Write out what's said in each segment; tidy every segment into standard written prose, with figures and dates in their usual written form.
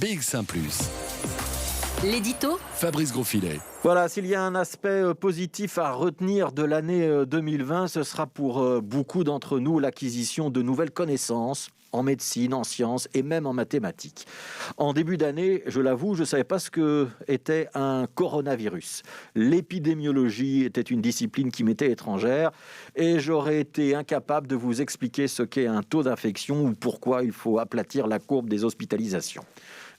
BX1 ⁇ L'édito Fabrice Grosfilet. Voilà, s'il y a un aspect positif à retenir de l'année 2020, ce sera pour beaucoup d'entre nous l'acquisition de nouvelles connaissances en médecine, en sciences et même en mathématiques. En début d'année, je l'avoue, je ne savais pas ce qu'était un coronavirus. L'épidémiologie était une discipline qui m'était étrangère et j'aurais été incapable de vous expliquer ce qu'est un taux d'infection ou pourquoi il faut aplatir la courbe des hospitalisations.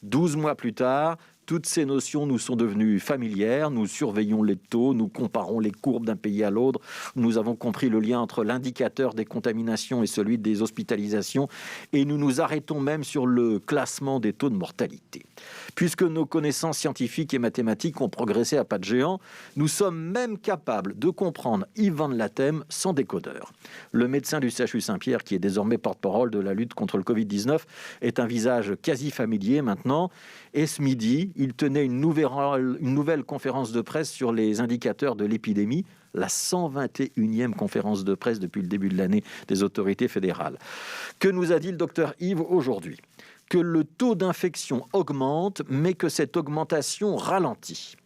12 mois plus tard, toutes ces notions nous sont devenues familières, nous surveillons les taux, nous comparons les courbes d'un pays à l'autre, nous avons compris le lien entre l'indicateur des contaminations et celui des hospitalisations, et nous nous arrêtons même sur le classement des taux de mortalité. Puisque nos connaissances scientifiques et mathématiques ont progressé à pas de géant, nous sommes même capables de comprendre Yves Van Lathème sans décodeur. Le médecin du CHU Saint-Pierre, qui est désormais porte-parole de la lutte contre le Covid-19, est un visage quasi familier maintenant, et ce midi, il tenait une nouvelle conférence de presse sur les indicateurs de l'épidémie, la 121e conférence de presse depuis le début de l'année des autorités fédérales. Que nous a dit le docteur Yves aujourd'hui ? Que le taux d'infection augmente, mais que cette augmentation ralentit.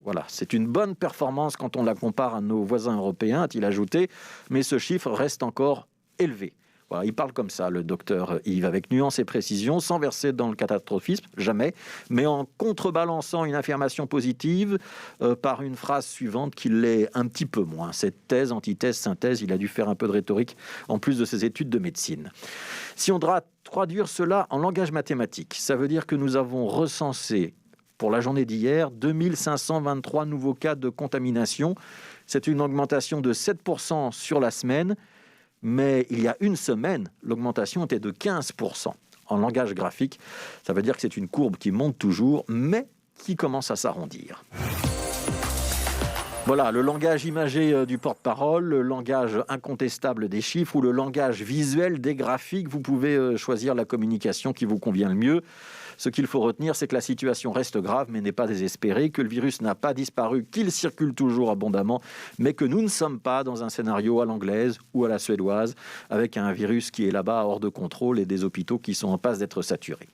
Voilà, c'est une bonne performance quand on la compare à nos voisins européens, a-t-il ajouté, mais ce chiffre reste encore élevé. Voilà, il parle comme ça, le docteur Yves, avec nuance et précision, sans verser dans le catastrophisme, jamais, mais en contrebalançant une affirmation positive par une phrase suivante qui l'est un petit peu moins. Cette thèse, antithèse, synthèse, il a dû faire un peu de rhétorique en plus de ses études de médecine. Si on doit traduire cela en langage mathématique, ça veut dire que nous avons recensé pour la journée d'hier 2523 nouveaux cas de contamination. C'est une augmentation de 7% sur la semaine. Mais il y a une semaine, l'augmentation était de 15%. En langage graphique, ça veut dire que c'est une courbe qui monte toujours, mais qui commence à s'arrondir. Voilà, le langage imagé du porte-parole, le langage incontestable des chiffres ou le langage visuel des graphiques. Vous pouvez choisir la communication qui vous convient le mieux. Ce qu'il faut retenir, c'est que la situation reste grave, mais n'est pas désespérée, que le virus n'a pas disparu, qu'il circule toujours abondamment, mais que nous ne sommes pas dans un scénario à l'anglaise ou à la suédoise, avec un virus qui est là-bas hors de contrôle et des hôpitaux qui sont en passe d'être saturés.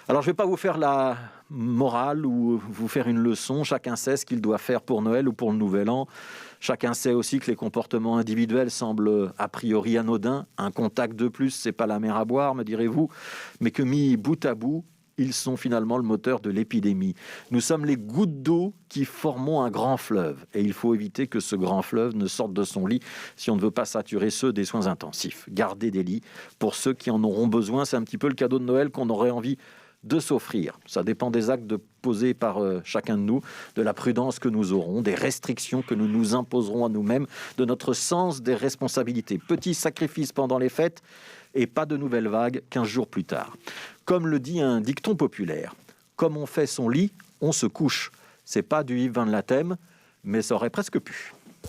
Alors, je ne vais pas vous faire la morale ou vous faire une leçon. Chacun sait ce qu'il doit faire pour Noël ou pour le Nouvel An. Chacun sait aussi que les comportements individuels semblent a priori anodins. Un contact de plus, ce n'est pas la mer à boire, me direz-vous, mais que mis bout à bout, ils sont finalement le moteur de l'épidémie. Nous sommes les gouttes d'eau qui formons un grand fleuve. Et il faut éviter que ce grand fleuve ne sorte de son lit si on ne veut pas saturer ceux des soins intensifs. Garder des lits pour ceux qui en auront besoin. C'est un petit peu le cadeau de Noël qu'on aurait envie de s'offrir. Ça dépend des actes posés par chacun de nous, de la prudence que nous aurons, des restrictions que nous nous imposerons à nous-mêmes, de notre sens des responsabilités. Petit sacrifice pendant les fêtes et pas de nouvelles vagues 15 jours plus tard. Comme le dit un dicton populaire, comme on fait son lit, on se couche. C'est pas du Yves Van Lathème, mais ça aurait presque pu.